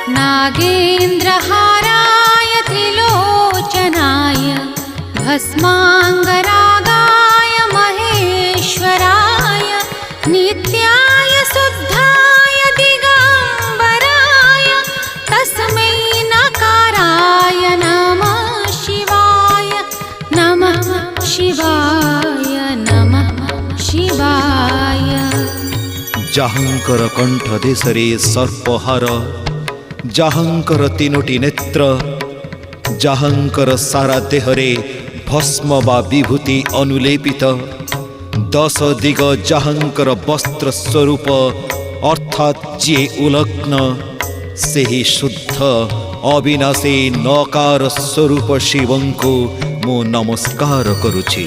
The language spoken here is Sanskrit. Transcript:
नागेन्द्रहाराय त्रिलोचनाय भस्माङ्गरागाय महेश्वराय नित्याय शुद्धाय दिगम्बराय तस्मै नकाराय नमः शिवाय नमः शिवाय नमः शिवाय। जाहांकर कंठ देशरे सर्पहार, जाहांकर तीनोटी नेत्र, जाहांकर सारा देहरे भस्म बा विभूति अनुलेपित, 10 दिग जाहांकर वस्त्र स्वरूप अर्थात जे उलग्न सेही शुद्ध अविनाशी नकार स्वरूप शिवंकु मु नमस्कार करुछि।